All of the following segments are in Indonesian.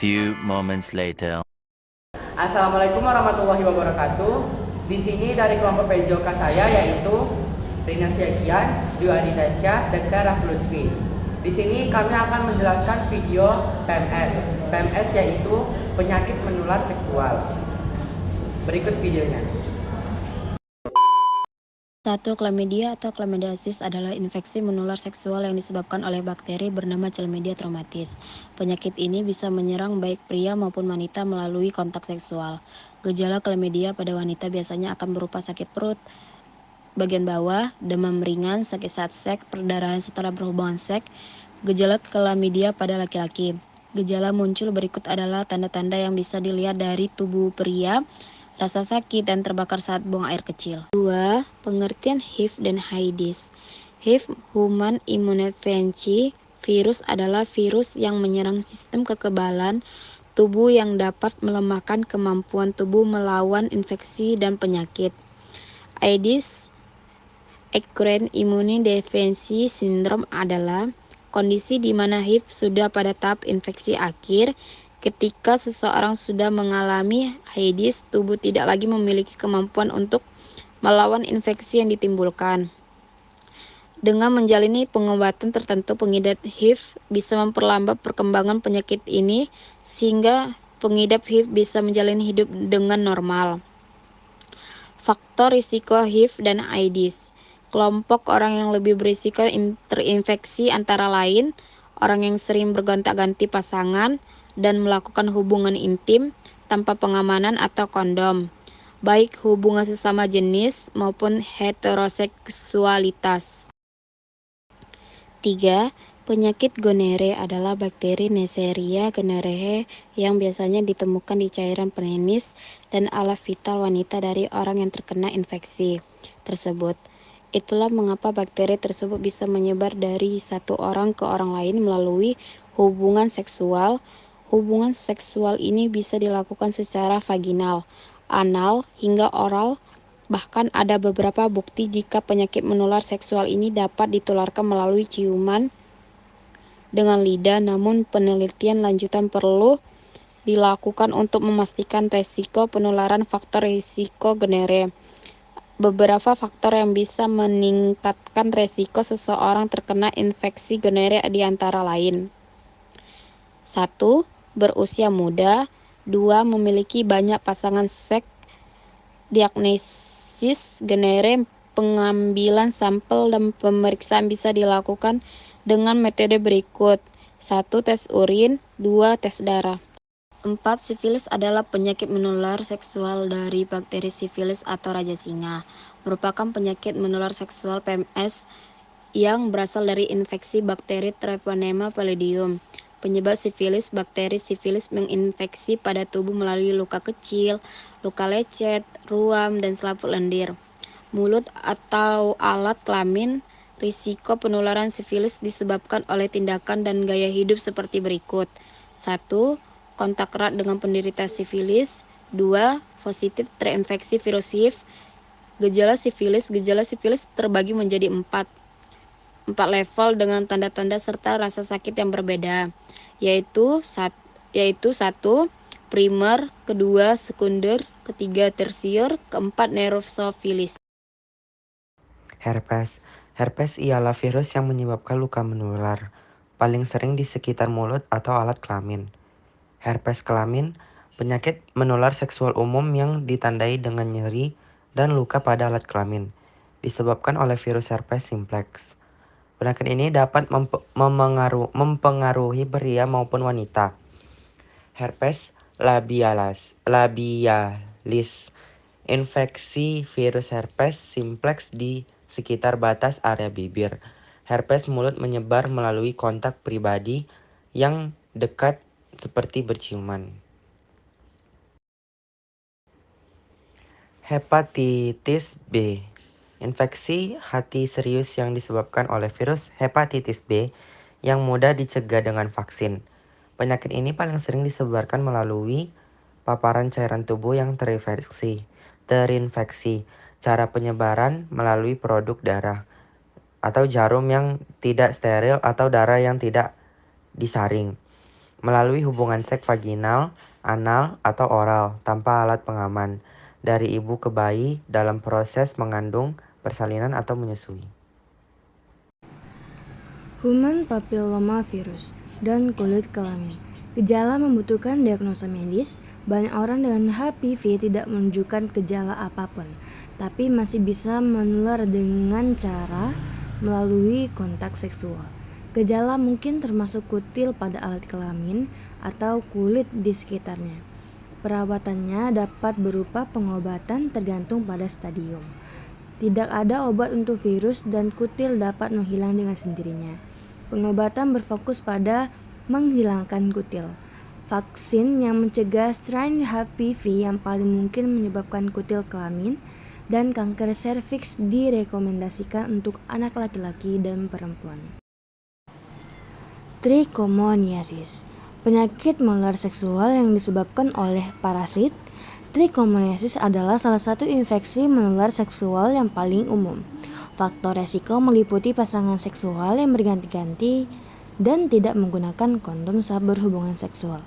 few moments later. Assalamualaikum warahmatullahi wabarakatuh. Di sini dari kelompok PJOK saya yaitu Rina Siagian, Dwi Adinasya, dan saya Raffi Lutfi. Di sini kami akan menjelaskan video PMS. PMS yaitu penyakit menular seksual. Berikut videonya. 1. Chlamydia atau chlamydiasis adalah infeksi menular seksual yang disebabkan oleh bakteri bernama Chlamydia traumatis. Penyakit ini bisa menyerang baik pria maupun wanita melalui kontak seksual. Gejala chlamydia pada wanita biasanya akan berupa sakit perut bagian bawah, demam ringan, sakit saat seks, perdarahan setelah berhubungan seks. Gejala chlamydia pada laki-laki. Gejala muncul berikut adalah tanda-tanda yang bisa dilihat dari tubuh pria, rasa sakit dan terbakar saat buang air kecil. 2. Pengertian HIV dan AIDS. HIV Human Immunodeficiency virus adalah virus yang menyerang sistem kekebalan tubuh yang dapat melemahkan kemampuan tubuh melawan infeksi dan penyakit. AIDS Acquired Immunodeficiency Syndrome adalah kondisi di mana HIV sudah pada tahap infeksi akhir. Ketika seseorang sudah mengalami AIDS, tubuh tidak lagi memiliki kemampuan untuk melawan infeksi yang ditimbulkan. Dengan menjalani pengobatan tertentu, pengidap HIV bisa memperlambat perkembangan penyakit ini sehingga pengidap HIV bisa menjalani hidup dengan normal. Faktor risiko HIV dan AIDS. Kelompok orang yang lebih berisiko terinfeksi antara lain orang yang sering bergonta-ganti pasangan dan melakukan hubungan intim tanpa pengamanan atau kondom, baik hubungan sesama jenis maupun heteroseksualitas. 3. Penyakit gonore adalah bakteri Neisseria gonorrhoeae yang biasanya ditemukan di cairan penis dan alat vital wanita dari orang yang terkena infeksi tersebut. Itulah mengapa bakteri tersebut bisa menyebar dari satu orang ke orang lain melalui hubungan seksual. Hubungan seksual ini bisa dilakukan secara vaginal, anal, hingga oral. Bahkan ada beberapa bukti jika penyakit menular seksual ini dapat ditularkan melalui ciuman dengan lidah, namun penelitian lanjutan perlu dilakukan untuk memastikan resiko penularan. Faktor risiko gonore. Beberapa faktor yang bisa meningkatkan resiko seseorang terkena infeksi gonore di antara lain. 1. Berusia muda. 2. Memiliki banyak pasangan seks. Diagnosis gonore, pengambilan sampel dan pemeriksaan bisa dilakukan dengan metode berikut. 1. Tes urin. 2. Tes darah. 4. Sifilis adalah penyakit menular seksual dari bakteri sifilis atau raja singa. Merupakan penyakit menular seksual PMS yang berasal dari infeksi bakteri Treponema pallidum. Penyebab sifilis. Bakteri sifilis menginfeksi pada tubuh melalui luka kecil, luka lecet, ruam, dan selaput lendir, mulut atau alat kelamin. Risiko penularan sifilis disebabkan oleh tindakan dan gaya hidup seperti berikut. 1. Kontak erat dengan penderita sifilis. 2. Positif terinfeksi virus HIV. Gejala sifilis terbagi menjadi 4 level dengan tanda-tanda serta rasa sakit yang berbeda, yaitu 1. Primer, 2. Sekunder, 3. tersier, 4. neutrofilis. Herpes. Herpes ialah virus yang menyebabkan luka menular, paling sering di sekitar mulut atau alat kelamin. Herpes kelamin, penyakit menular seksual umum yang ditandai dengan nyeri dan luka pada alat kelamin, disebabkan oleh virus herpes simplex. Penyakit ini dapat mempengaruhi pria maupun wanita. Herpes labialis, infeksi virus herpes simplex di sekitar batas area bibir. Herpes mulut menyebar melalui kontak pribadi yang dekat seperti berciuman. Hepatitis B. Infeksi hati serius yang disebabkan oleh virus hepatitis B yang mudah dicegah dengan vaksin. Penyakit ini paling sering disebarkan melalui paparan cairan tubuh yang terinfeksi. Cara penyebaran melalui produk darah atau jarum yang tidak steril atau darah yang tidak disaring. melalui hubungan seks vaginal, anal, atau oral tanpa alat pengaman dari ibu ke bayi dalam proses mengandung, persalinan, atau menyusui. Human papillomavirus dan kulit kelamin. Gejala membutuhkan diagnosa medis. Banyak orang dengan HPV tidak menunjukkan gejala apapun, tapi masih bisa menular dengan cara melalui kontak seksual. Gejala mungkin termasuk kutil pada alat kelamin atau kulit di sekitarnya. Perawatannya dapat berupa pengobatan tergantung pada stadium. Tidak ada obat untuk virus dan kutil dapat menghilang dengan sendirinya. Pengobatan berfokus pada menghilangkan kutil. Vaksin yang mencegah strain HPV yang paling mungkin menyebabkan kutil kelamin dan kanker serviks direkomendasikan untuk anak laki-laki dan perempuan. Trichomoniasis, penyakit menular seksual yang disebabkan oleh parasit. Trichomoniasis adalah salah satu infeksi menular seksual yang paling umum. Faktor resiko meliputi pasangan seksual yang berganti-ganti dan tidak menggunakan kondom saat berhubungan seksual.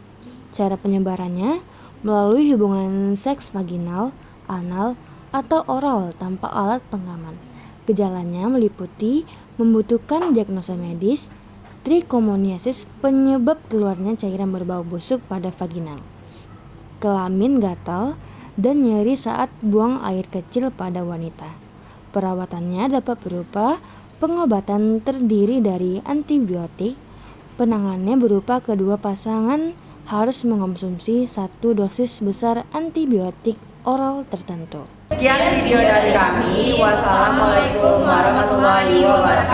Cara penyebarannya melalui hubungan seks vaginal, anal, atau oral tanpa alat pengaman. Gejalanya meliputi membutuhkan diagnosa medis, trichomoniasis penyebab keluarnya cairan berbau busuk pada vaginal, kelamin gatal, dan nyeri saat buang air kecil pada wanita. Perawatannya dapat berupa pengobatan terdiri dari antibiotik. Penanganannya berupa kedua pasangan harus mengonsumsi 1 dosis besar antibiotik oral tertentu. Sekian video dari kami. Wassalamualaikum warahmatullahi wabarakatuh.